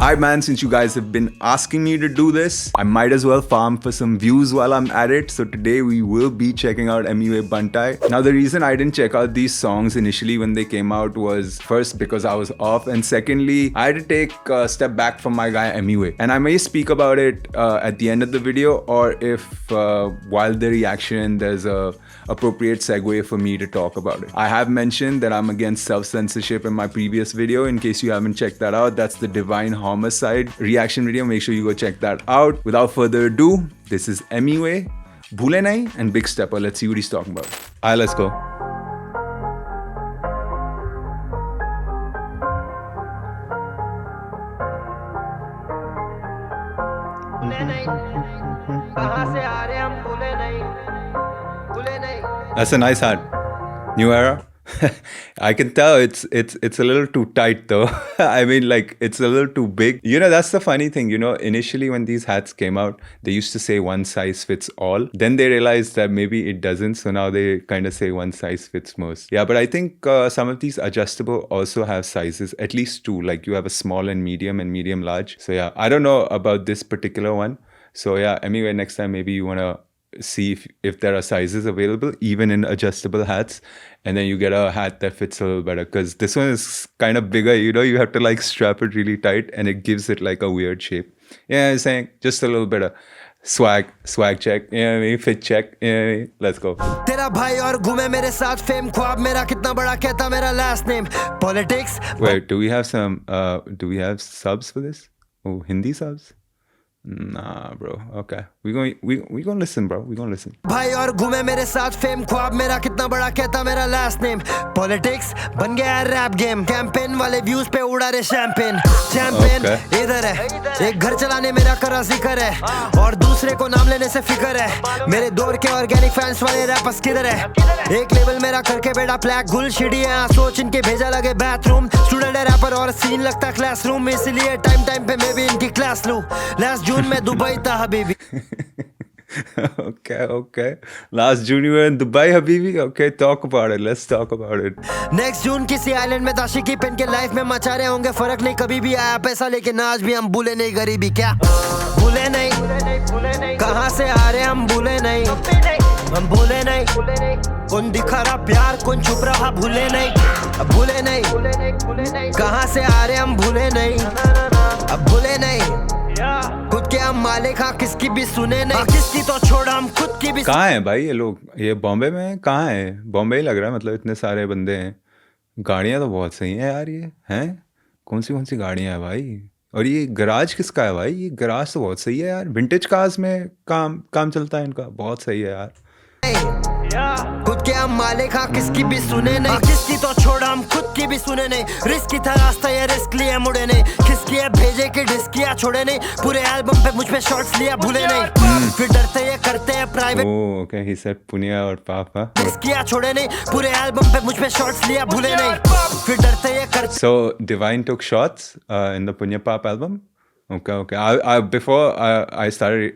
Alright man, since you guys have been asking me to do this, I might as well farm for some views while I'm at it. So today we will be checking out MUA Buntai. Now the reason I didn't check out these songs initially when they came out was first because I was off, and secondly I had to take a step back from my guy MUA. And I may speak about it at the end of the video, or if while the reaction there's a appropriate segue for me to talk about it. I have mentioned that I'm against self-censorship in my previous video. In case you haven't checked that out, that's the Divine Homicide reaction video. Make sure you go check that out. Without further ado, this is MUA, Bhule Nahi, and Big Stepper. Let's see what he's talking about. Alright, let's go. That's a nice hat. New Era. I can tell it's a little too tight though. I mean, like, it's a little too big. You know, that's the funny thing. You know, initially when these hats came out, they used to say one size fits all. Then they realized that maybe it doesn't. So now they kind of say one size fits most. Yeah, but I think some of these adjustable also have sizes, at least two. Like you have a small and medium large. So yeah, I don't know about this particular one. So yeah, anyway, next time maybe you want to see if there are sizes available even in adjustable hats, and then you get a hat that fits a little better, because this one is kind of bigger. You know, you have to like strap it really tight and it gives it like a weird shape. Yeah, I'm saying just a little bit of swag check, you know what I mean, fit check, you know what I mean? Let's go. तेरा भाई और घूमे मेरे साथ fame ख्वाब मेरा कितना बड़ा कहता मेरा last name politics. Wait, do we have subs for this? Oh, Hindi subs? Nah, bro. Okay. We gonna listen, bro. We gonna listen. भाई और घूमे मेरे साथ फेम ख्वाब मेरा कितना बड़ा कहता मेरा लास्ट नेम पॉलिटिक्स बन गया रैप गेम कैंपेन वाले व्यूज पे उड़ा रे शैंपेन चैंपियन इधर है एक घर चलाने मेरा करा जिक्र है और दूसरे को नाम लेने से फिक्र है मेरे दौर के ऑर्गेनिक फैंस वाले रैपर्स किधर है एक लेवल मेरा करके बेटा ब्लैक गुल छिड़ी है सोच इनके भेजा लगे बाथरूम स्टूडेंट है रैपर और सीन लगता क्लासरूम इसलिए टाइम पे मैं भी इनकी क्लास लूं लास्ट में दुबई था Habibi okay last June you were in Dubai Habibi okay talk about it let's talk about it next June किसी आइलैंड में दाशी की पेन के लाइफ में मचा रहे होंगे फर्क नहीं कभी भी आया पैसा लेकिन आज भी हम भूले नहीं गरीबी क्या भूले नहीं कहाँ से आ रहे हम भूले नहीं हम भूले नहीं कौन दिखा रहा प्यार कौन छुप रहा भूले नहीं कहाँ से आ रहे हम भूले नहीं अब भूले नहीं खुद के हम मालिक हाँ किसकी भी सुने नहीं किसकी तो छोड़ हम खुद की भी कहाँ है भाई ये लोग ये बॉम्बे में कहाँ है बॉम्बे ही लग रहा है मतलब इतने सारे बंदे हैं गाड़ियाँ तो बहुत सही हैं यार ये हैं कौन सी गाड़ियाँ हैं भाई और ये गराज किसका है भाई ये गराज तो बहुत सही है यार विंटेज कार्स में काम चलता है इनका बहुत सही है यार खुद के हम मालिक हाँ किसकी भी सुने नहीं किसकी तो छोड़ हम खुद की भी सुने नहीं रिस्क की था रास्ता ये रिस्क लिया मुड़े नहीं किसकी है भेजे के डिस्क किया छोड़े नहीं पूरे एल्बम पे मुझ पे शॉट्स लिया भूले नहीं फिर डरते ये करते हैं private okay he said Punia और पापा डिस्क किया छोड़े नहीं पूरे एल्बम पे मुझ पे शॉट्स लिया भूले नहीं फिर डरते ये करते So Divine took shots in the Punya Pop album. Okay. I before I started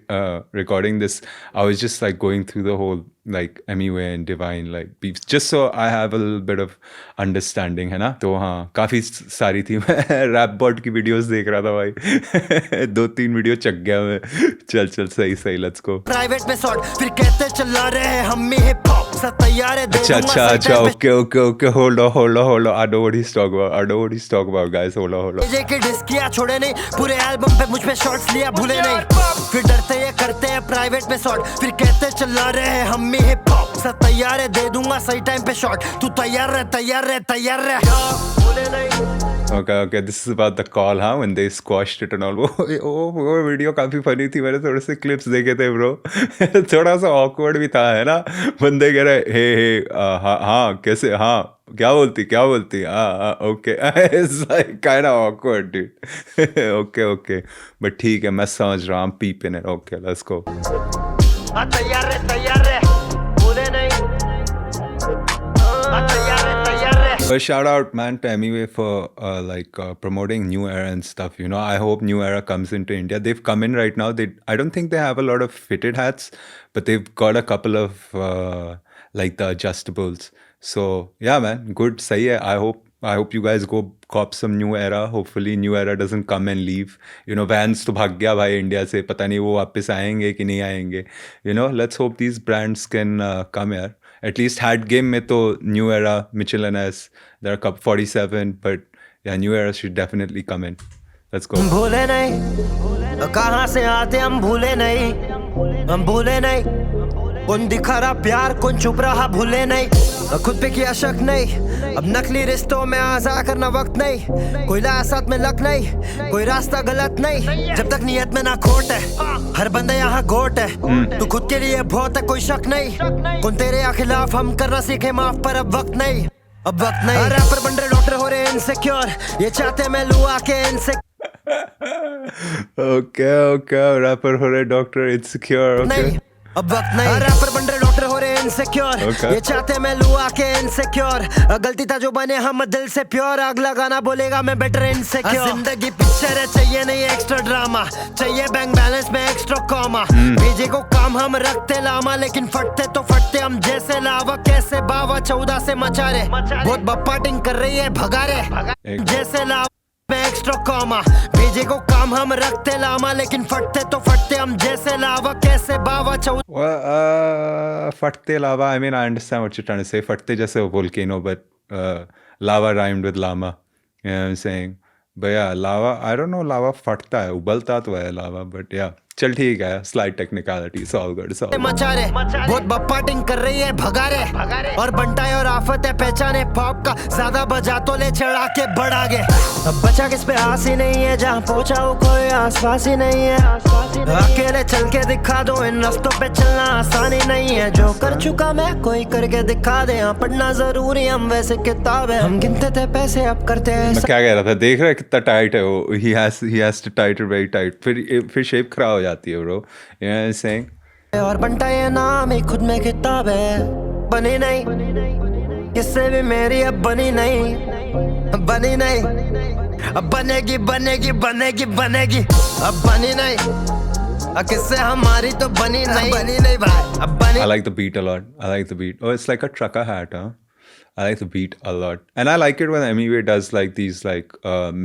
recording this, I was just like going through the whole like MUA and Divine like beefs, just so I have a little bit of understanding, है ना? तो हाँ, काफी सारी थी मैं rap bot की videos देख रहा था भाई 2-3 वीडियो चक गया मैं चल सही लेट्स गो प्राइवेट में शॉट फिर कहते चला रहे हैं हम हिप हॉप सब तैयार है अच्छा okay hold on I know what he's talking about guys hold on जे के डिस्क किया छोड़े नहीं पूरे एल्बम पे मुझ पे शॉट्स लिया भूले नहीं फिर डरते ये करते हैं प्राइवेट में शॉट फिर कहते चला रहे हैं हम हिप हॉप सब तैयार है दे दूंगा सही टाइम पे शॉट तू तैयार रह Okay, this is about the call, huh? When they squashed it and all. वो वीडियो काफी फनी थी मैंने थोड़े से क्लिप्स देखे थे ब्रो थोड़ा सा ऑकवर्ड भी था है ना बंदे कह रहे हे हाँ कैसे हाँ क्या बोलती हाँ okay it's like kind of awkward dude okay but ठीक है मैं समझ रहा हूँ peeping it okay let's go तैयार रहे भूले नहीं But shout out man to MUA for promoting New Era and stuff. You know, I hope New Era comes into India. They've come in right now. I don't think they have a lot of fitted hats, but they've got a couple of like the adjustables. So yeah, man, good. Sahi hai. I hope I hope you guys go cop some new era. Hopefully new era doesn't come and leave. Vans तो भाग गया भाई India से, पता नहीं वो वापस आएंगे कि नहीं आएंगे. Let's hope these brands can come here. At least hat game में तो new era, Mitchell and S, there are Cup 47, but yeah, new era should definitely come in. Let's go. भूले नहीं कहाँ से आते हम, भूले नहीं हम, भूले नहीं कौन दिखा रहा प्यार कौन चुप रहा, भूले नहीं खुद पे किया शक नहीं, अब नकली रिश्तों में आजा करना वक्त नहीं, कोई लासात में लक नहीं, कोई रास्ता गलत नहीं, जब तक नियत में ना खोट है, हर बंदा यहाँ गोट है, तू खुद के लिए बहुत है कोई शक नहीं, कौन तेरे खिलाफ हम करना सीखे माफ, पर अब वक्त नहीं, अब वक्त नहीं, रैपर बन रहे डॉक्टर हो रहे इनसिक्योर, ये चाहते मैं लूँ आके इनसे okay, रैपर हो रहे डॉक्टर इनसिक्योर, नहीं, अब वक्त नहीं, रैपर बन रहे डॉक्टर हो रहे इनसिक्योर, ये चाहते मैं लूँ आके इनसिक्योर, गलती था जो बने हम दिल से प्योर, अगला गाना बोलेगा मैं बेटर इनसिक्योर, जिंदगी पिक्चर है चाहिए नहीं एक्स्ट्रा ड्रामा, चाहिए बैंक बैलेंस में एक्स्ट्रा कॉमा, भेजे को काम हम रखते लामा, लेकिन फटते तो फटते हम जैसे लावा, कैसे बावा 14 से मचारे, बहुत बप्पाटिंग कर रही है भगारे, जैसे लावा में एक्स्ट्रा कॉमा, भेजे को काम हम रखते लामा, लेकिन फटते तो फटते हम जैसे लावा, कैसे बावा 14 फटते लावा. I mean, I understand what you're trying to say. फटते जैसे volcano, but lava rhymed with llama. You know what I'm saying? But yeah, lava, I don't know, lava फटता है, उबलता तो है lava, but yeah. चल ठीक है, slide technicality, it's all good, it's all good. मचारे बहुत बप्पाटिंग कर रही है भगारे, और बंटाई और आफत है पहचाने पॉप का, ज्यादा बजा तो ले चढ़ा के बढ़ा गे, अब बचा किस पे आस ही नहीं है, जहाँ पहुंचा हो कोई आसपास ही नहीं है, अकेले चल के दिखा दो, इन रास्तों पे चलना आसान ही नहीं है, जो कर चुका मैं कोई करके दिखा दे, यहाँ पढ़ना जरूरी हम वैसे किताब है, हम गिनते थे पैसे अब करते हैं, मैं क्या कह रहा था, देख रहा है कितना टाइट है वो, he has to tight it very tight, फिर शेप खराब हो जाती है bro, you know what I'm saying? और बनता ये नाम ही खुद में किताब है, बनी नहीं किससे भी मेरी अब बनी नहीं, बनी नहीं अब बनेगी बनेगी बनेगी बनेगी, अब बनी नहीं किससे हमारी तो बनी नहीं, बनी नहीं भाई अब बनी. I like the beat a lot. I like the beat. Oh, it's like a trucker hat, huh? I like the beat a lot. And I like it when Emiway does like these like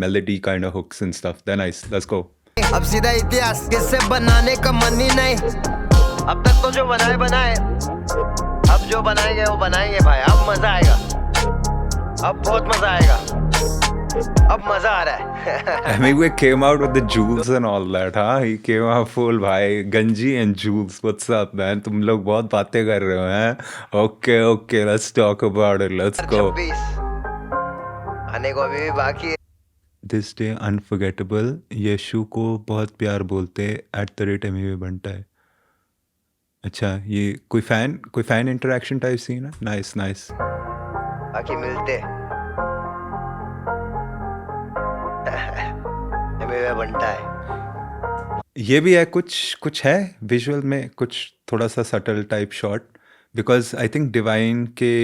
melody kind of hooks and stuff. They're nice. Let's go. अब सीधा इतिहास किससे बनाने का मन ही नहीं, अब तक तो जो बनाए बनाए, अब जो बनाएंगे वो बनाएंगे भाई, अब मजा आएगा, अब बहुत मजा आएगा, अब मजा आ रहा है. Emiway came out with the jewels and all that, huh? He came out full भाई, गंजी and jewels. What's up, man? तुम लोग बहुत बातें कर रहे हो, हैं? Okay, let's talk about it. Let's go. 26 आने को अभी भी बाकी है. This day unforgettable. यशु को बहुत प्यार बोलते @Emiway बनता है. अच्छा, ये कोई फैन इंटरेक्शन टाइप सीन है. नाइस. बाकी मिलते Emiway बनता है. ये भी है, कुछ है विजुअल में, कुछ थोड़ा सा subtle type shot, because I think divine के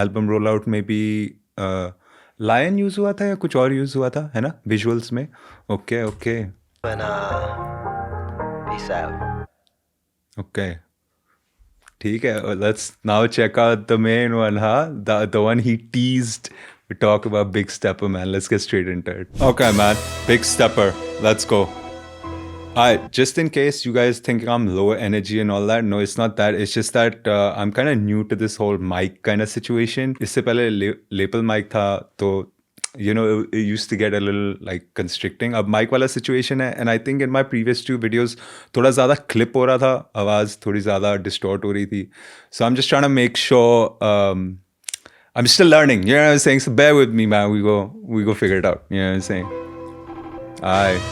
एल्बम रोल आउट में भी लायन यूज हुआ था या कुछ और यूज हुआ था, है ना, विजुअल्स में. ओके ठीक है. Let's now check out the main one, the one he teased. We talk about Big Stepper, man. Let's get straight into it. Okay, man. Big Stepper. Let's go. Alright, just in case you guys think I'm low energy and all that, no, it's not that. It's just that I'm kind of new to this whole mic kind of situation. इससे पहले lapel mic था, तो you know, it used to get a little like constricting. अब mic वाला situation है, and I think in my previous 2 videos थोड़ा ज़्यादा clip हो रहा था, आवाज़ थोड़ी ज़्यादा distort हो रही थी. So I'm just trying to make sure I'm still learning, you know what I'm saying? So bear with me, man. We go figure it out, you know what I'm saying? Alright.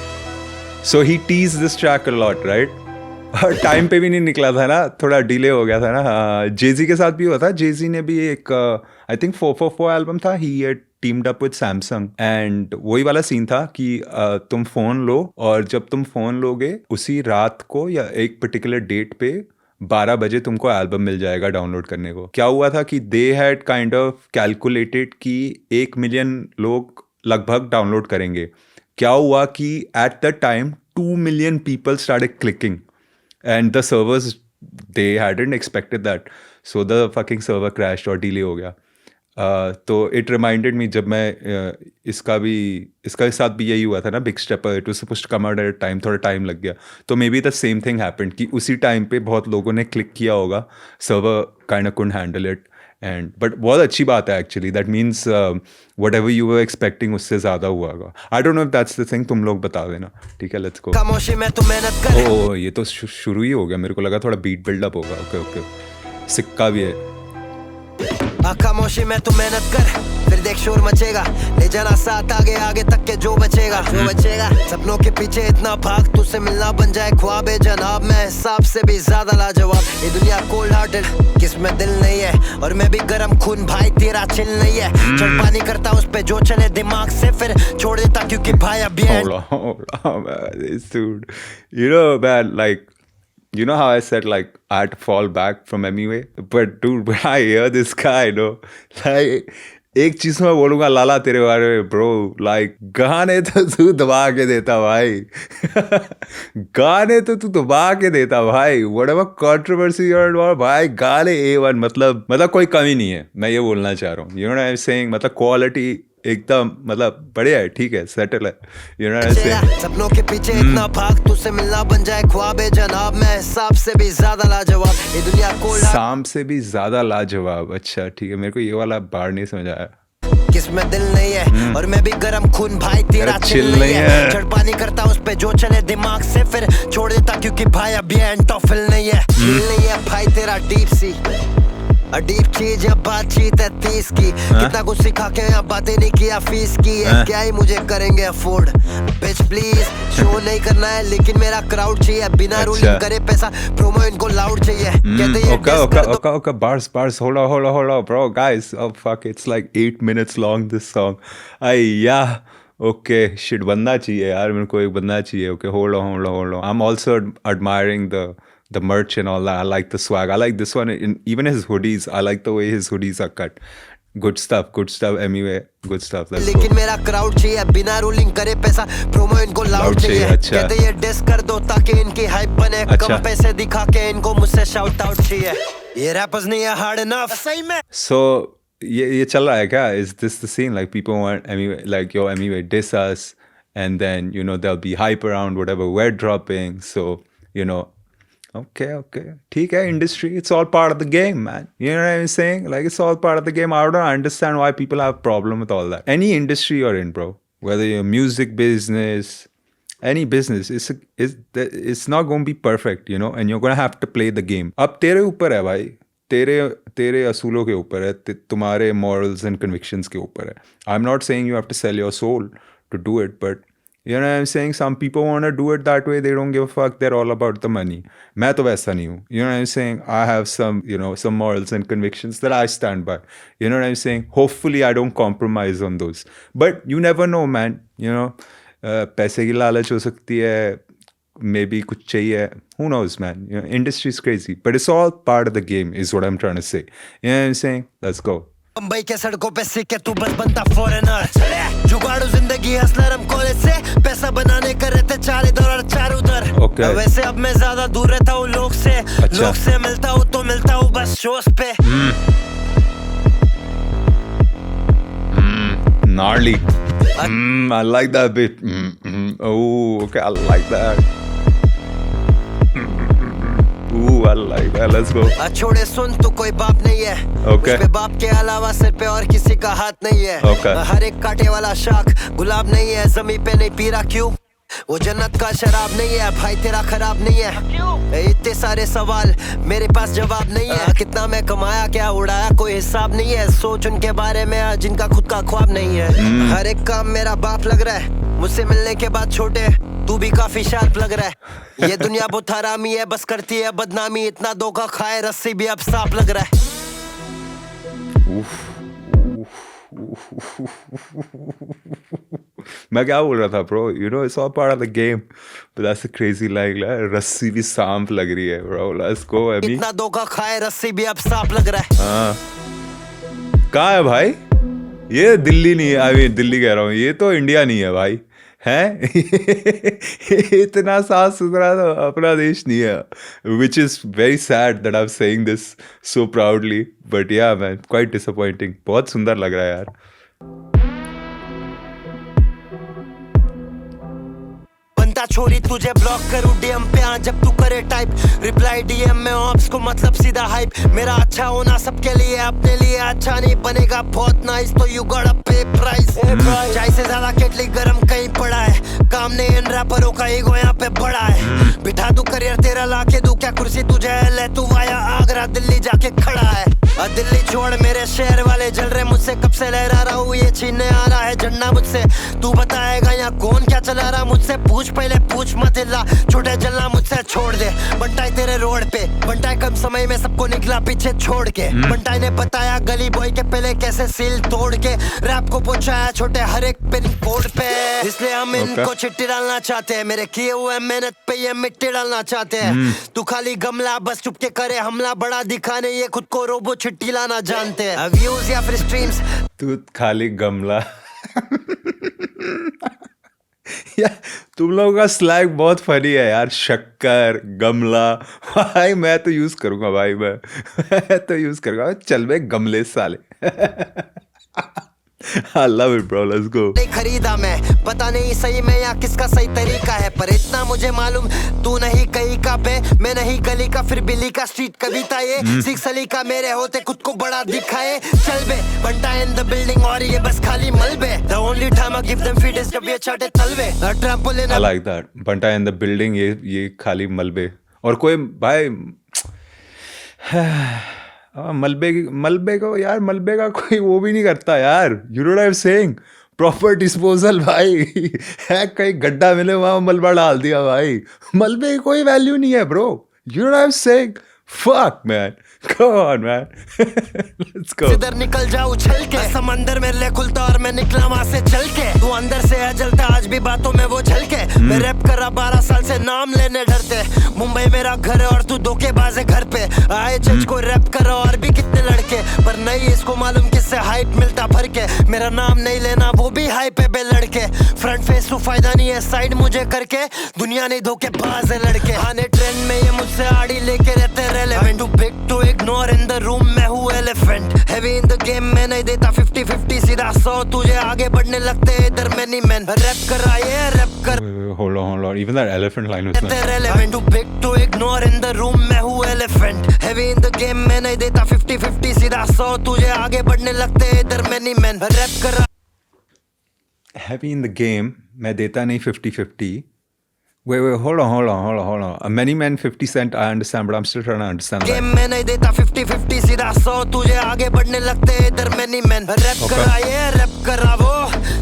So he teased this track a lot, right? और time पे भी नहीं निकला था ना, थोड़ा delay हो गया था ना. जेजी के साथ भी हुआ था. जेजी ने भी एक आई थिंक 444 एल्बम था, he teamed up with Samsung, and वही वाला सीन था कि तुम फ़ोन लो, और जब तुम फ़ोन लोगे उसी रात को या एक पर्टिकुलर डेट पे 12 बजे तुमको एल्बम मिल जाएगा डाउनलोड करने को. क्या हुआ था कि they had kind of calculated कि 1 मिलियन लोग लगभग डाउनलोड करेंगे. क्या हुआ कि at the time 2 million people started clicking, and the servers they hadn't expected that, so the fucking server crashed और डिले हो गया. तो इट रिमाइंडेड मी जब मैं इसका साथ भी यही हुआ था ना, big stepper, it was supposed to come out at time, थोड़ा टाइम लग गया, तो maybe the same thing happened कि उसी टाइम पे बहुत लोगों ने क्लिक किया होगा, server kind of couldn't handle it, and but बहुत अच्छी बात है actually, that means what ever you were expecting उससे ज़्यादा हुआ होगा। I don't know if that's the thing, तुम लोग बता देना, ठीक है, लेट्स गो। खामोशी में तू मेहनत कर। ओह ये तो शुरू ही हो गया, मेरे को लगा थोड़ा बीट बिल्डअप होगा। ओके ओके, सिक्का भी है। खामोशी में तू मेहनत कर, फिर देख शोर मचेगा, ले जाना साथ आगे आगे तक के जो बचेगा। सपनों के पीछे इतना भाग, तुझसे मिलना बन जाए ख्वाबे जनाब, मैं हिसाब से भी ज्यादा लाजवाब। ये दुनिया कोल्ड हार्टेड, किसमें दिल नहीं है, और मैं भी गरम खून भाई, तेरा चिल नहीं है। चढ़ पानी करता उस पे जो चले दिमाग से, फिर छोड़ देता क्योंकि भाई अभी है। You know man, like you know how I said like I had to fall back from MUA, but dude when I hear this guy, you know, like एक चीज मैं बोलूंगा लाला तेरे बारे में ब्रो, लाइक गाने तो तू दबा के देता भाई गाने तो तू दबा के देता भाई, व्हाटएवर कंट्रोवर्सी और भाई गाने A1, मतलब कोई कमी नहीं है, मैं ये बोलना चाह रहा हूँ, you know what I am saying, मतलब क्वालिटी एकदम मतलब बढ़िया है, ठीक है, सेटल है, you know what I am saying. सपनों के पीछे इतना भाग, तुझसे मिलना बन जाए ख्वाबे जनाब, मैं हिसाब से भी ज्यादा लाजवाब। ये दुनिया कोल्ड, शाम से भी ज्यादा लाजवाब, अच्छा ठीक है, मेरे को ये वाला बार नहीं समझ आया। किसमें दिल नहीं है, और मैं भी गरम खून भाई, तेरा चिल नहीं है। चढ़ पानी करता उस पे जो चले दिमाग से, फिर छोड़ देता क्योंकि भाई अभी एंटोफिल नहीं है। नहीं है भाई तेरा डीप सी अडीप चीज या बातचीत है 30 की, कितना कुछ सिखा के यहाँ बातें नहीं किया फीस की है, क्या ही मुझे करेंगे अफोर्ड। बिच प्लीज शो नहीं करना है लेकिन मेरा क्राउड चाहिए, बिना रूलिंग करे पैसा, प्रोमो इनको लाउड चाहिए। कहते हैं okay, bars, hold on, bro, guys, oh fuck, it's like 8 minutes long this song, yeah, okay, shit, बनना चाहिए यार, मेरे को एक बनना चाहिए, okay, hold on, I'm also admiring the merch and all that. I like the swag. I like this one, even his hoodies. I like the way his hoodies are cut. Good stuff. MUA, good stuff. लेकिन मेरा crowd चाहिए, बिना ruling करे पैसा, promo इनको loud चाहिए। अच्छा। कहते ये डिस कर दो ताकि इनकी हाइप बने, अच्छा। कम पैसे दिखा के इनको मुझसे शाउट आउट चाहिए। ये रैपर्स नहीं है हार्ड इनफ, सही में। So ये चल रहा है क्या? Is this the scene? Like people want MUA, like yo MUA diss us, and then you know there'll be hype around whatever we're dropping. So you know. Okay, ठीक है, industry, it's all part of the game, man. You know what I'm saying? Like, it's all part of the game. I don't understand why people have a problem with all that. Any industry you're in, bro, whether you're music business, any business, it's not going to be perfect, you know, and you're going to have to play the game. अब तेरे ऊपर है भाई, तेरे असूलों के ऊपर है, तुम्हारे morals and convictions के ऊपर है. I'm not saying you have to sell your soul to do it, but you know what I'm saying? Some people want to do it that way. They don't give a fuck. They're all about the money. मैं तो वैसा नहीं हूँ. You know what I'm saying? I have some morals and convictions that I stand by. You know what I'm saying? Hopefully I don't compromise on those. But you never know, man. You know, पैसे की लालच हो सकती है. Maybe कुछ चाहिए. Who knows, man? You know, industry is crazy. But it's all part of the game is what I'm trying to say. You know what I'm saying? Let's go. Mumbai के सड़कों पे सीख के तू बस बनता फॉरेनर, जुगाड़ू जिंदगी हसलर, हम कॉलेज से पैसा बनाने कर रहे थे चार इधर और चार उधर। Okay. वैसे अब मैं ज्यादा दूर रहता हूँ लोग से, अच्छा। लोग से मिलता हूँ तो मिलता हूँ बस शोज पे। Gnarly. I like that bit. Oh, okay, I like that. I like that. Let's go. छोड़े सुन, तू कोई बाप नहीं है। Okay. उस पे बाप के अलावा सिर पे और किसी का हाथ नहीं है। Okay. हर एक कांटे वाला शाख गुलाब नहीं है, जमीन पे नहीं पी रहा क्यों? वो जन्नत का शराब नहीं है भाई, तेरा खराब नहीं है। इतने सारे सवाल मेरे पास जवाब नहीं है। कितना मैं कमाया, क्या उड़ाया, कोई हिसाब नहीं है। सोच उनके बारे में जिनका खुद का ख्वाब नहीं है। हर एक काम मेरा बाप लग रहा है, मुझसे मिलने के बाद छोटे तू भी काफी शार्प लग रहा है। ये दुनिया बहुत हरामी है, बस करती है बदनामी, इतना धोखा खाए रस्सी भी अब साफ लग रहा है। मैं क्या बोल रहा था bro, you know it's all part of the game, but that's a crazy like रस्सी भी सांप लग रही है ब्रो, लेट्स गो अभी। इतना धोखा खाए रस्सी भी अब साफ लग रहा है। हाँ, कहाँ है भाई? ये दिल्ली नहीं है, आई मीन दिल्ली कह रहा हूँ, ये तो इंडिया नहीं है भाई, है इतना साफ सुथरा तो अपना देश नहीं है, which is very sad that I am saying this so proudly, but या मैन क्वाइट डिसअपॉइंटिंग। बहुत सुंदर लग रहा है यार। बनता छोरी तुझे ब्लॉक करूं डीएम पे आ जब तू करे टाइप, रिप्लाई डीएम में ऑप्स को मतलब सीधा हाइप। मेरा अच्छा होना सबके लिए, अपने लिए अच्छा नहीं बनेगा बहुत नाइस तो यू गॉट अ पे प्राइस। चाय से ज्यादा केटली गरम कहीं पड़ा है, काम नहीं इन रैपरों का ईगो यहाँ पे बड़ा है। बिठा दू करियर तेरा लाके दू क्या कुर्सी तुझे ले, तू आया आगरा दिल्ली जाके खड़ा है। दिल्ली छोड़ मेरे शहर वाले जल रहे मुझसे, कब से लहरा रहा हूँ ये छीनने आ रहा है झंडा मुझसे। तू बताएगा यहाँ कौन क्या चला रहा मुझसे, पूछ पहले पूछ मत हिला, छोटे जलना मुझसे छोड़ दे। बंटाई तेरे रोड पे, बंटाई कम समय में सबको निकला पीछे छोड़ के। बंटाई ने बताया गली बॉय के पहले कैसे सील तोड़ के रैप को पहुंचाया छोटे हर एक पिन कोड पे। इसलिए हम इनको चिट्ठी डालना चाहते हैं, मेरे किए हुए मेहनत पे ये मिट्टी डालना चाहते हैं। तू खाली गमला बस चुपके करे हमला, बड़ा दिखाने ये खुद को रोबो चिट्ठी लाना जानते हैं। व्यूज या फिर स्ट्रीम्स, तू खाली गमला यार तुम लोगों का स्लैग बहुत फनी है यार, शक्कर गमला। भाई मैं तो यूज करूंगा भाई, मैं तो यूज करूंगा, चल बे गमले साले। I love it bro, let's go। नहीं खरीदा मैं, पता नहीं सही में या किसका सही तरीका है, पर इतना मुझे मालूम तू नहीं कहीं का बे, मैं नहीं गली का फिर बिल्ली का स्ट्रीट कविता ये। सिख सली का मेरे होते खुद को बड़ा दिखाए, चल बे बंटा इन द बिल्डिंग और ये बस खाली मलबे। The only time I give them feet is जब ये चाटे तलवे। ट्रैम्पोलिन I like that, बंटा इन द बिल्डिंग ये खाली मलबे। और कोई भाई मलबे को यार, मलबे का कोई वो भी नहीं करता यार, you know what I am saying, proper disposal भाई है, कहीं गड्ढा मिले वहां मलबा डाल दिया भाई, मलबे की कोई वैल्यू नहीं है bro, you know what I am saying, fuck man, come on man, let's go। इधर निकल जा उछल के, समंदर में ले खुलता और मैं निकला वहां से चल के। तू अंदर से है जलता आज भी बातों में वो झलके, मैं रैप कर रहा 12 साल से नाम लेने डरते। मुंबई मेरा घर है और तू धोखेबाज है घर पे, आए जज को रैप कर रहा और भी कितने लड़के, पर नहीं इसको मालूम किससे हाइट मिलता भर के। मेरा नाम नहीं लेना वो भी हाई पे बे लड़के, फ्रंट फेस तो फायदा नहीं है साइड मुझे करके, दुनिया नहीं धोखेबाज है लड़के। आने ट्रेंड में ये मुझसे आड़ी लेके रहते relevant, too big to ignore in the room में हूँ elephant, heavy in the game में नहीं देता 50-50 सीधा 100, तुझे आगे बढ़ने लगते इधर मैनी मैन। रैप कर रहा है रैप कर, hold on, even that elephant line was nice। relevant too big to ignore in the room मैं हूँ elephant, heavy in the game में नहीं देता 50-50 सीधा 100, तुझे आगे बढ़ने लगते इधर मैनी मैन। रैप कर रहा heavy in the game मैं देता नहीं 50-50। Wait, hold on. A many men 50 cent, I understand, but I'm still trying to understand that। Game में नहीं देता 50-50 सीधा 100, तुझे आगे बढ़ने लगते इधर मैनी मैन। रैप कर रहा ये रैप कर रहा वो,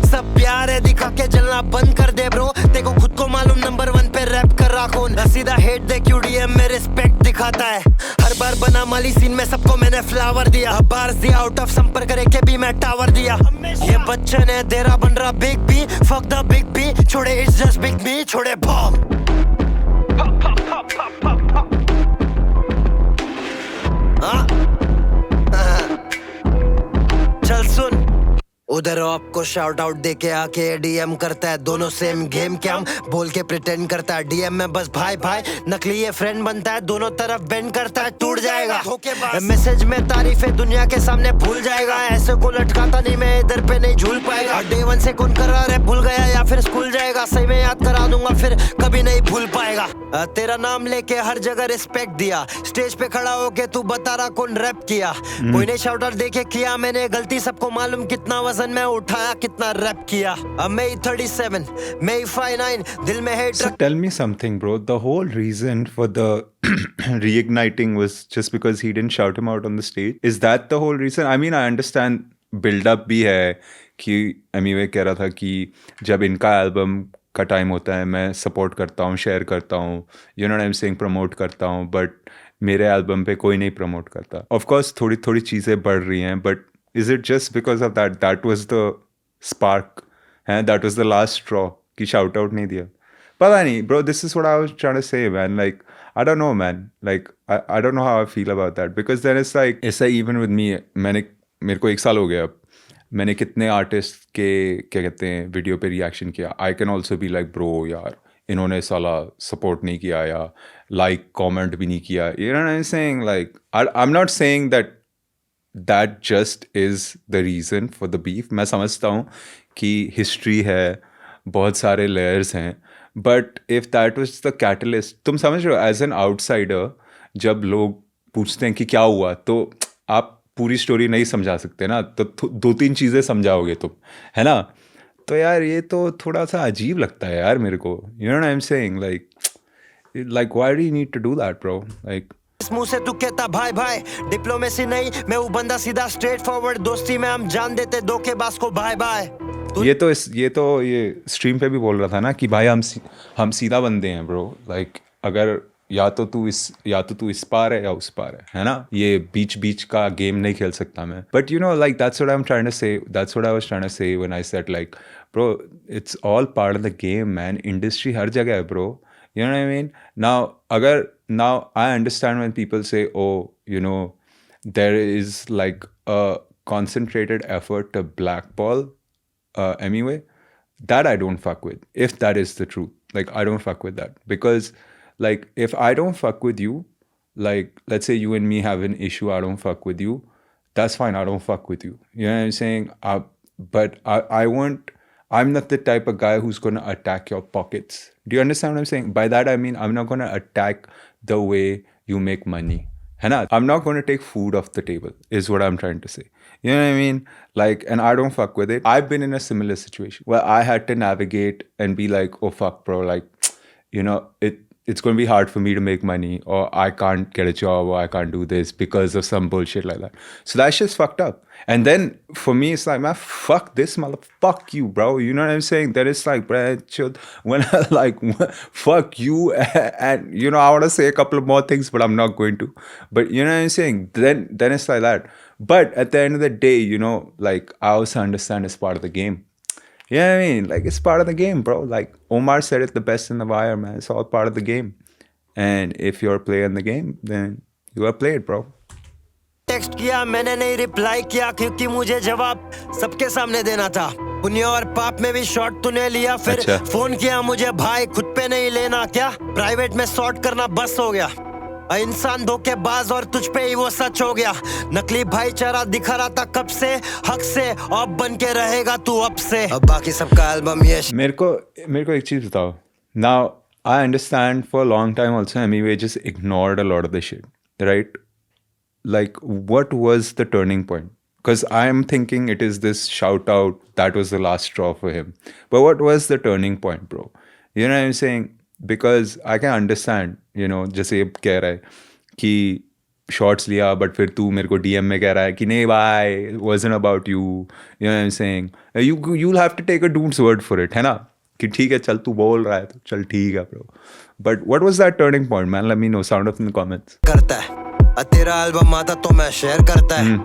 सब प्यार है दिखा के जलना बंद कर दे ब्रो, देखो खुद को मालूम नंबर 1 पे रैप कर रहा कौन। सीधा हेट दे क्यू डीएम में रिस्पेक्ट दिखाता है, हर बार बना माली सीन में सबको मैंने फ्लावर दिया, बार्स दिया आउट ऑफ संपर्क करे के भी मैं टावर दिया। ये बच्चन है तेरा बन रहा big B, fuck the big B, छोड़े इट्स जस्ट बिग बी, छोड़े बॉम्ब। चल सुन, उधर आपको शाउट आउट दे के आके डीएम करता है, दोनों सेम गेम क्या हम बोल के प्रिटेंड करता है, डीएम में बस भाई भाई नकली ये फ्रेंड बनता है, दोनों तरफ बेंड करता है टूट जाएगा। मैसेज में तारीफ है दुनिया के सामने भूल जाएगा, ऐसे को लटकाता नहीं मैं इधर पे नहीं झूल पाएगा। डे 1 से कौन कर रहा है भूल गया या फिर स्कूल जाएगा, सही में याद करा दूंगा फिर कभी नहीं भूल पाएगा। तेरा नाम लेके हर जगह रिस्पेक्ट दिया, स्टेज पे खड़ा होके तू बता रहा कौन रैप किया, कोई ने शाउट आउट देके किया मैंने गलती, सबको मालूम कितना वजन मैं उठाया कितना रैप किया। May 37 May 59 दिल में है। So tell me something bro, the whole reason for the reigniting was just because he didn't shout him out on the stage, is that the whole reason? I mean I understand build up भी है कि अमीवे कह रहा था कि जब इनका album का टाइम होता है मैं सपोर्ट करता हूँ, शेयर करता हूँ, you know I am saying promote करता हूँ, बट मेरे एल्बम पे कोई नहीं प्रमोट करता। ऑफ कोर्स थोड़ी थोड़ी चीज़ें बढ़ रही हैं, but is it just because of that was the spark, and that was the last straw कि shout out नहीं दिया? पता नहीं bro, this is what I was trying to say man, like I don't know man, like I don't know how I feel about that, because then it's like ऐसा even with me, मेरे को 1 साल हो गया अब, मैंने कितने artist के क्या कहते हैं वीडियो पे रिएक्शन किया. I can also be like bro यार इन्होंने साला सपोर्ट नहीं किया या लाइक कमेंट भी नहीं किया. You know I am saying like I am not saying that just is the reason for the beef. मैं समझता हूँ कि हिस्ट्री है, बहुत सारे लेयर्स हैं, but if that was the catalyst, तुम समझ रहे हो एज एन आउटसाइडर जब लोग पूछते हैं कि क्या हुआ तो आप पूरी स्टोरी नहीं समझा सकते ना, तो दो तीन चीज़ें समझाओगे तुम, है ना. तो यार ये तो थोड़ा सा अजीब लगता है यार मेरे को. You know I am saying like why do you need to do that bro. Like इस मुंह से तू कहता भाई भाई, डिप्लोमेसी नहीं, मैं वो बंदा सीधा स्ट्रेट फॉरवर्ड, दोस्ती में हम जान देते धोखेबाज को बाय बाय. ये स्ट्रीम पे भी बोल रहा था ना कि भाई हम सीधा बंदे हैं ब्रो. लाइक अगर या तो तू इस पार है या उस पार है ना. ये बीच का गेम नहीं खेल सकता मैं. But you know like that's what I am trying to say, that's what I was trying to say when I said like bro it's all part of the game man. Industry हर जगह है bro. You know what I mean? Now I understand when people say, oh, you know, there is like a concentrated effort to blackball anyway. That I don't fuck with. If that is the truth, like I don't fuck with that because, like, if I don't fuck with you, like, let's say you and me have an issue, I don't fuck with you. That's fine. I don't fuck with you. You know what I'm saying? But I want. I'm not the type of guy who's going to attack your pockets. Do you understand what I'm saying? By that, I mean, I'm not going to attack the way you make money. Hana? I'm not going to take food off the table, is what I'm trying to say. You know what I mean? Like, and I don't fuck with it. I've been in a similar situation where I had to navigate and be like, oh, fuck, bro. Like, you know, it's going to be hard for me to make money, or I can't get a job, or I can't do this because of some bullshit like that. So that's just fucked up. And then for me, it's like, man, fuck this fuck you, bro. You know what I'm saying? Then it's like, bro, when I like, fuck you. And, you know, I want to say a couple of more things, but I'm not going to. But you know what I'm saying? Then it's like that. But at the end of the day, you know, like, I also understand it's part of the game. Yeah, I mean, like, it's part of the game, bro. Like, Omar said it the best in The Wire, man. It's all part of the game. And if you're playing the game, then you are played, bro. Text किया मैंने, नहीं reply किया क्योंकि मुझे जवाब सबके सामने देना था. पुण्य और पाप में भी शॉट तूने लिया, फिर अच्छा. फोन किया मुझे, भाई खुद पे नहीं लेना क्या, प्राइवेट में सॉर्ट करना बस हो गया. इंसान धोखेबाज और तुझ पे ही वो सच हो गया. नकली भाईचारा दिखा रहा था कब से, हक से अब बन के रहेगा तू अब से. अब बाकी सबका एल्बम ये. मेरे को एक चीज बताओ. Now I understand for a long time also MWay just ignored a lot of the shit, right? Like, what was the turning point? Because I'm thinking it is this shout out that was the last straw for him. But what was the turning point, bro? You know what I'm saying? Because I can understand, you know, जैसे कह रहा है कि shorts लिया but फिर तू मेरे को डीएम में कह रहा है कि नहीं भाई wasn't about you. You know what I'm saying? You'll have to take a dude's word for it, है ना? कि ठीक है चल तू बोल रहा है तो चल ठीक है bro. But what was that turning point, man? Let me know. Sound off in the comments. करता है तेरा एल्बम आता तो मैं शेयर करता है.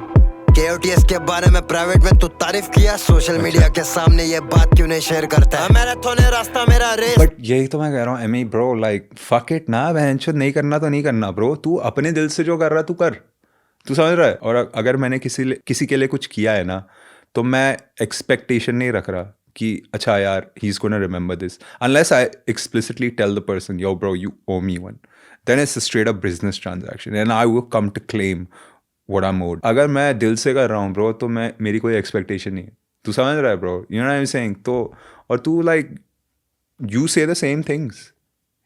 KOTS के बारे में प्राइवेट में तू तारीफ किया, सोशल मीडिया के सामने ये बात क्यों नहीं शेयर करता है. मैराथन है रास्ता मेरा रेस. बट यही तो मैं कह रहा हूँ एमी ब्रो, लाइक फक इट ना बहनचोद, नहीं करना तो नहीं करना ब्रो. तू अपने दिल से जो कर रहा तू कर. तू समझ रहा है. और अगर मैंने किसी के लिए कुछ किया है ना तो मैं एक्सपेक्टेशन नहीं रख रहा कि अच्छा यार he is gonna remember this, unless I explicitly tell the person yo bro you owe me one, then it's a straight up business transaction and I will come to claim what I'm owed. अगर मैं दिल से कर रहा हूँ bro तो मेरी कोई एक्सपेक्टेशन नहीं है. तू समझ रहा है bro? You know what I am saying? तो और तू लाइक यू से the same things.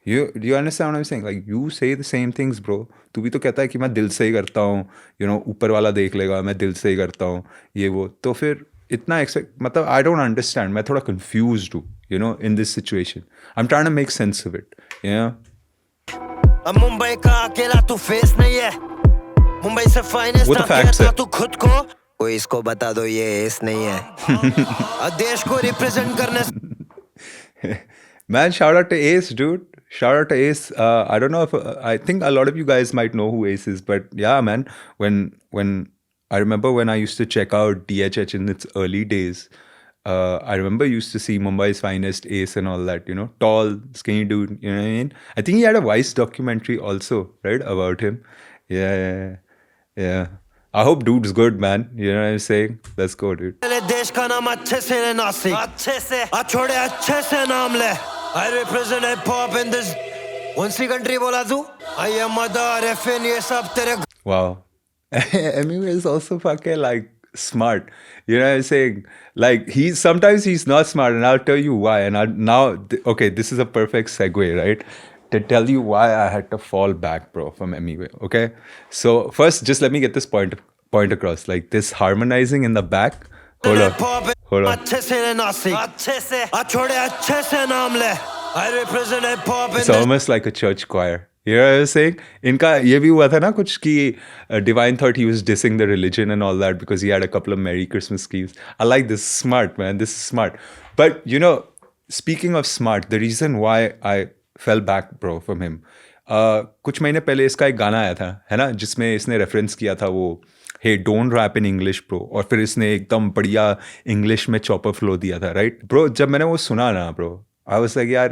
You understand what I am saying? Like you से द सेम थिंग्स ब्रो. तू भी तो कहता है कि मैं दिल से ही करता हूँ, यू नो ऊपर वाला देख लेगा, मैं दिल से ही करता हूँ ये वो. तो फिर इतना मतलब आई डोंट अंडरस्टैंड. मैं थोड़ा कन्फ्यूज्ड हूँ, you know, in this situation. I am trying to make sense of it, you know. अब मुंबई का अकेला तू फेस नहीं है, मुंबई से फाइनेंस ना कहता तू खुद को, कोई इसको बता दो ये एस नहीं है. देश को रिप्रेजेंट करने. Man, shout out to Ace, dude. Shout out to Ace. I don't know if I think a lot of you guys might know who Ace is, but yeah, man. When I remember when I used to check out DHH in its early days. I remember used to see Mumbai's finest Ace and all that, you know, tall, skinny dude, you know what I mean? I think he had a Vice documentary also, right, about him. Yeah. I hope dude's good, man. You know what I'm saying? Let's go, dude. पहले देश का नाम अच्छे से ले नासिक, अच्छे से छोड़े अच्छे से नाम ले. I represent hip hop in this. कौन सी कंट्री बोला तू? I am mother FN, ये सब तेरे. Wow. Emmy is also fucking like smart. You know what I'm saying? Like sometimes he's not smart, and I'll tell you why. And okay, this is a perfect segue, right? To tell you why I had to fall back, bro, from Emmy. Okay, so first, just let me get this point across. Like this harmonizing in the back. Hold on. अच्छे से ले नासिक, अच्छे से छोड़े अच्छे से नाम ले. I represent hip hop in It's almost like a church choir. You know what I'm saying? इनका ये भी हुआ था ना कुछ कि Divine thought he was dissing the religion and all that because he had a couple of Merry Christmas schemes. I like this. Smart, man. This is smart. But, you know, speaking of smart, the reason why I fell back, bro, from him, कुछ महीने पहले इसका एक गाना आया था, है ना, जिसमें इसने रेफरेंस किया था वो he don't rap in English bro, और फिर इसने एकदम बढ़िया इंग्लिश में चॉपर फ्लो दिया था, राइट ब्रो. जब मैंने वो सुना ना ब्रो, आई वाज लाइक यार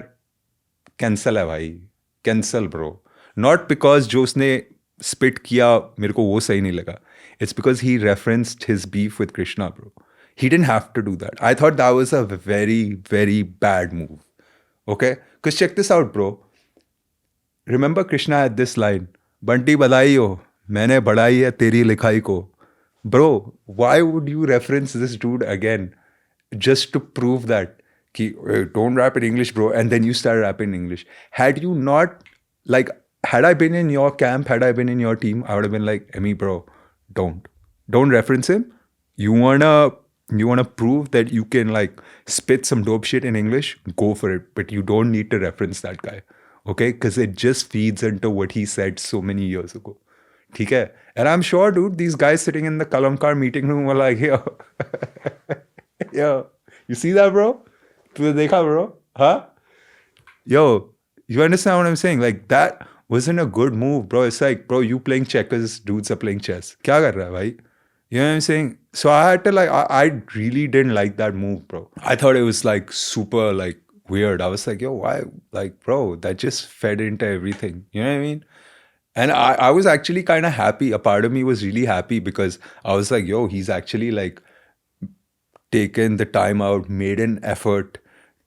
कैंसल है भाई, कैंसल ब्रो. नॉट बिकॉज जो उसने स्पिट किया मेरे को वो सही नहीं लगा. It's because he referenced his beef with Krishna bro. He didn't have to do that. I thought that was a very, very bad move. Okay? Because check this out, bro. Remember Krishna had this line, Banti badai ho, maine badai hai teri likhai ko. Bro, why would you reference this dude again just to prove that ki, hey, don't rap in English, bro, and then you start rapping in English? Had you not, like, had I been in your camp, had I been in your team, I would have been like, Emmy, bro, don't reference him. You wanna prove that you can like spit some dope shit in English, go for it, but you don't need to reference that guy, okay? Because it just feeds into what he said so many years ago. ठीक है? And I'm sure, dude, these guys sitting in the Kalamkar meeting room were like, yo, yo, you see that, bro? तूने देखा, bro? Huh? Yo, you understand what I'm saying? Like that wasn't a good move, bro. It's like, bro, you playing checkers, dudes are playing chess. क्या कर रहा है भाई? You know what I'm saying? So I had to like, I really didn't like that move, bro. I thought it was like super like weird. I was like, yo, why? Like, bro, that just fed into everything. You know what I mean? And I was actually kind of happy. A part of me was really happy because I was like, yo, he's actually like taken the time out, made an effort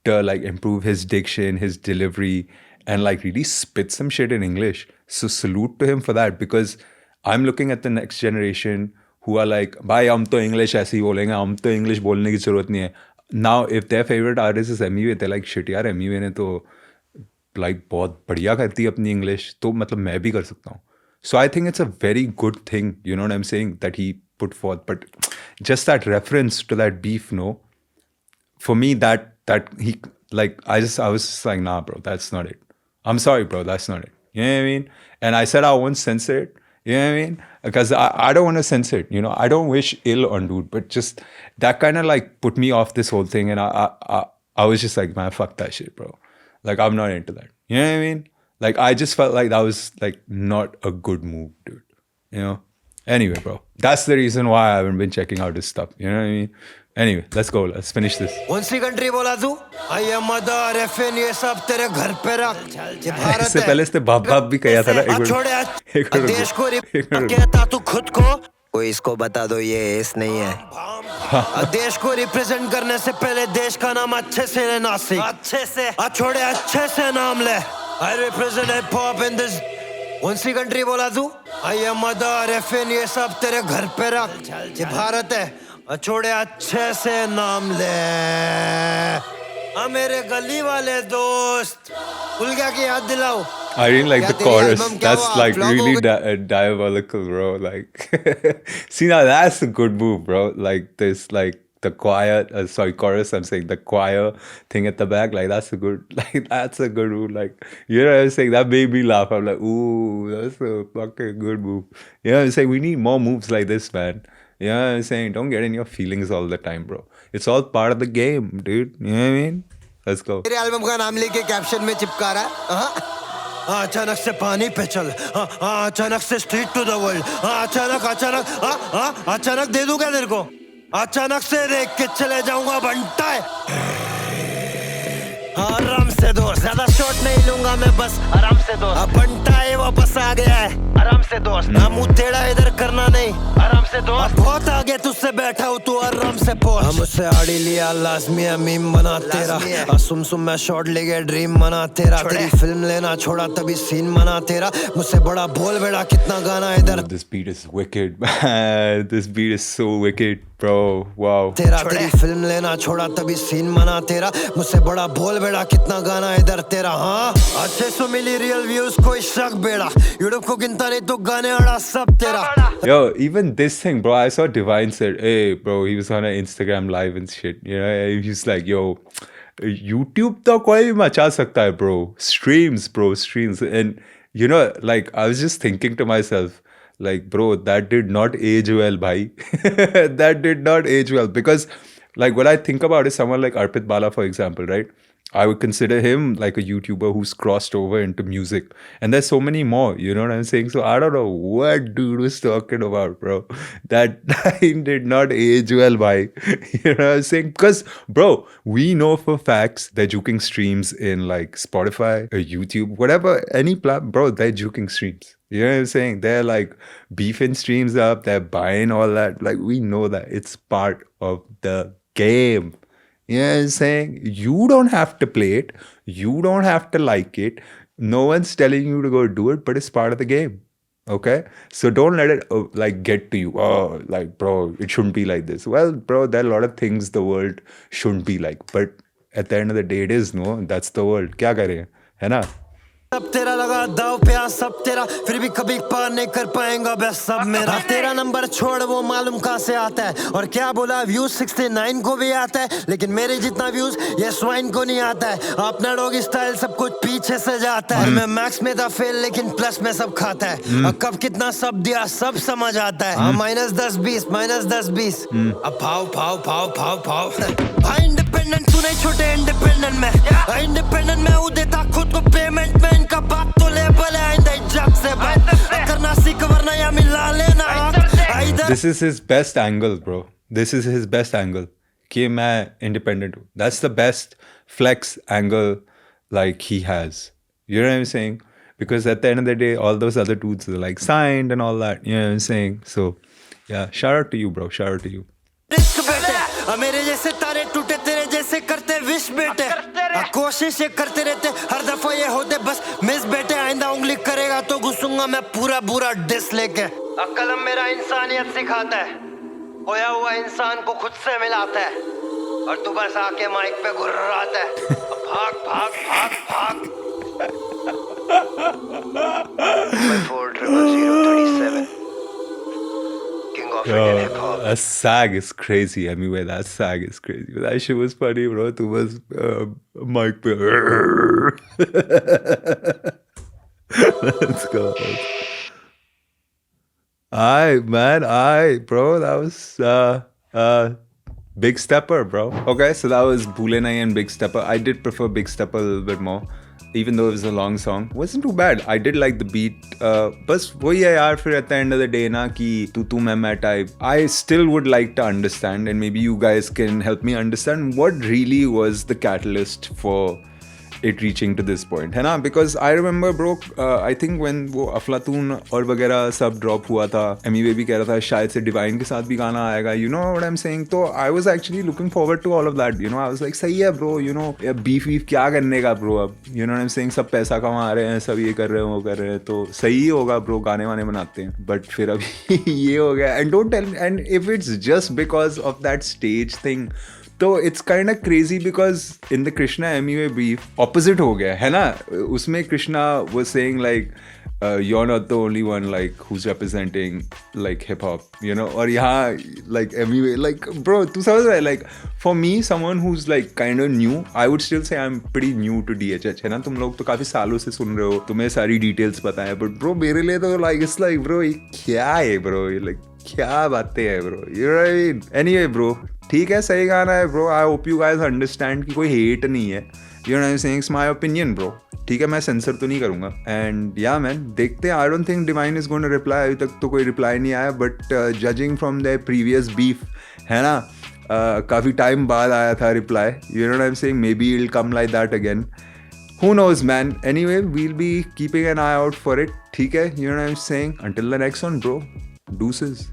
to like improve his diction, his delivery, and like really spit some shit in English. So salute to him for that, because I'm looking at the next generation who are like, भाई हम तो English ऐसे ही बोलेंगे, हम तो English बोलने की ज़रूरत नहीं है. Now if their favorite artist is MUA, they're like, shit यार, MUA ने तो like बहुत बढ़िया करती है अपनी English, तो मतलब मैं भी कर सकता हूँ. So I think it's a very good thing, you know what I'm saying, that he put forth. But just that reference to that beef, no, for me that he like, I was just like, nah bro, that's not it. I'm sorry bro, that's not it. You know what I mean? And I said I won't censor it. You know what I mean? Because I don't want to censor it, you know. I don't wish ill on dude, but just that kind of like put me off this whole thing. And I was just like, man, fuck that shit, bro. Like, I'm not into that. You know what I mean? Like, I just felt like that was like not a good move, dude. You know? Anyway, bro. That's the reason why I haven't been checking out his stuff. You know what I mean? Anyway, let's go. Let's finish this. कौन सी country बोला तू? I am mother FN, ये सब तेरे घर पे रख. ये भारत है. इससे पहले इसने बाप भी कहा था ना. एक मिनट. देश को कहता तू खुद को. कोई इसको बता दो ये एस नहीं है. देश को रिप्रेजेंट करने से पहले देश का नाम अच्छे से ले नासिक. अच्छे से छोड़े अच्छे से नाम ले. I represent hip hop in this. कौन सी कंट्री बोला तू? I am mother FN, ये सब तेरे घर पे रख. ये भारत है. छोड़े अच्छे से नाम ले. मेरे गली वाले दोस्त. भूल गया कि याद दिलाओ. I didn't like the chorus. That's like really diabolical, bro. Like, see, now that's a good move, bro. Like this, like the choir, chorus. I'm saying the choir thing at the back. Like that's a good move. Like, you know what I'm saying? That made me laugh. I'm like, ooh, that's a fucking good move. You know what I'm saying? We need more moves like this, man. You know what I'm saying? Don't get in your feelings all the time, bro. It's all part of the game, dude. You know what I mean? Let's go. मेरे album का नाम लेके caption में चिपका रहा है. अचानक से पानी पे चल. अचानक से स्ट्रीट टू द वर्ल्ड. अचानक दे दूं क्या तेरे को? अचानक से देख के चले जाऊंगा बंटा है. आराम से दो, ज्यादा शॉट शॉट नहीं लूंगा मैं बस आराम से दोस्त, अब बंटा है वापस आ गया है आराम से दोस्त, ना मुंह टेढ़ा इधर करना नहीं आराम से दोस्त, बहुत आगे तुझसे बैठा हूँ तू आराम से पहुंच, मुझसे आड़ी लिया लाजमी है मीम बना तेरा, सुम मैं शॉट ले गया ड्रीम बना तेरा, तेरी फिल्म लेना छोड़ा तभी सीन बना तेरा, मुझसे बड़ा बोल बेड़ा कितना गाना इधर, This beat is wicked, man. This beat is so wicked, bro. Wow. तेरा तेरी फिल्म लेना छोड़ा तभी सीन बना तेरा, मुझसे बड़ा बोल बेड़ा कितना गाना इधर तेरा, हाँ 600 मिली रियल व्यूज कोई शक बेड़ा, यूट्यूब को गिनता नहीं तो गाने अड़ा सब तेरा. Yo, even this thing, bro. I saw Divine said, "Hey, bro." He was on an Instagram live and shit. You know, he's like, "Yo, YouTube तो कोई भी मचा सकता है, bro. Streams, bro, streams." And you know, like I was just thinking to myself, like, bro, that did not age well, bhai. That did not age well because, like, what I think about is someone like Arpit Bala, for example, right? I would consider him like a YouTuber who's crossed over into music. And there's so many more, you know what I'm saying? So I don't know what dude was talking about, bro. That line did not age well, bhai. You know what I'm saying? Because, bro, we know for facts they're juking streams in like Spotify or YouTube, whatever, any platform, bro, they're juking streams. You know what I'm saying? They're like beefing streams up, they're buying all that. Like, we know that it's part of the game. You know what I'm saying? You don't have to play it. You don't have to like it. No one's telling you to go do it, but it's part of the game. Okay? So don't let it like get to you. Oh, like, bro, it shouldn't be like this. Well, bro, there are a lot of things the world shouldn't be like. But at the end of the day, it is, no? That's the world. क्या करें? है ना? सब तेरा लगा दाव पे आ सब तेरा, फिर भी कभी पार नहीं कर पाएगा बस सब मेरा, तेरा नंबर छोड़ वो मालूम कहाँ से आता है, और क्या बोला व्यूज 69 को भी आता है, लेकिन मेरे जितना व्यूज ये स्वाइन को नहीं आता है, अपना डॉगी स्टाइल सब कुछ पीछे से जाता है, मैं मैक्स में था फेल लेकिन प्लस में सब खाता है, अब कब कितना सब दिया सब समझ आता है, -10-20 अब भाव भाई इंडिपेंडेंट तू नहीं छोटे इंडिपेंडेंट में, इंडिपेंडेंट में वो देता खुद को पेमेंट में, इनका बात तो लेबल है आइंदा जब से बात करना सीख वरना या मिला लेना. This is his best angle, bro. This is his best angle. कि मैं independent हूँ. That's the best flex angle like he has. You know what I'm saying? Because at the end of the day, all those other dudes are like signed and all that. You know what I'm saying? So, yeah, shout out to you, bro. Shout out to you. मेरे जैसे तारे टूटे तेरे जैसे करते wish बेटे, कोशिश ये करते रहते हर दफा ये होते बस मिस बेटे, आइंदा उंगली करेगा तो घुसूंगा मैं पूरा बुरा डिस लेके, कलम मेरा इंसानियत सिखाता है, खोया हुआ इंसान को खुद से मिलाता है, और तू बस आके माइक पे घुर्राता है, भाग भाग भाग भाग. 40037 Yo, that sag is crazy. Anyway, that sag is crazy. That shit was funny, bro. Tu was Mike. Let's go. Aight, man. Aight, bro. That was Big Stepper, bro. Okay, so that was Bhule Nahi and Big Stepper. I did prefer Big Stepper a little bit more. Even though it was a long song, wasn't too bad. I did like the beat. बस वही है यार, फिर at the end of the day ना कि तू मैं type. I still would like to understand, and maybe you guys can help me understand what really was the catalyst for it reaching to this point, है ना? Because I remember, bro, I think when वो अफलातून और वगैरह सब drop हुआ था, Amy भी कह रहा था शायद से डिवाइन के साथ भी गाना आएगा, you know what I'm saying? तो I was actually looking forward to all of that, you know? I was like, सही है bro, you know, beef क्या करने का bro अब, you know what I'm saying? सब पैसा कमा रहे हैं, सब ये कर रहे हैं, वो कर रहे हैं, तो सही होगा bro, गाने वाने बनाते हैं. But फिर अभी ये हो गया, and don't tell me, and if it's just because of that stage thing, तो it's kind of crazy because in the Krishna MUA beef opposite हो गया है ना, उसमें Krishna was saying like you're not the only one like who's representing like hip hop, you know, और यहाँ like MUA like bro तू समझ रहा है, like for me someone who's like kind of new, I would still say I'm pretty new to DHH, है ना? तुम लोग तो काफी सालों से सुन रहे हो, तुम्हें सारी details पता है, but bro मेरे लिए तो like it's like bro ये क्या है bro, ये like क्या बातें है bro, you know what I mean? Anyway bro, ठीक है, सही गाना है bro. I hope you guys understand कि कोई hate नहीं है. You know what I'm saying? It's my opinion bro. ठीक है, मैं सेंसर तो नहीं करूँगा. And yeah man, देखते हैं. I don't think Divine is going to reply. अभी तक तो कोई reply नहीं आया. But judging from their previous beef, है ना? काफ़ी टाइम बाद आया था reply. You know what I'm saying? Maybe it'll come like that again. Who knows, man? Anyway, we'll be keeping an eye out for it. ठीक है? You know what I'm saying? Until the next one, bro. Deuces.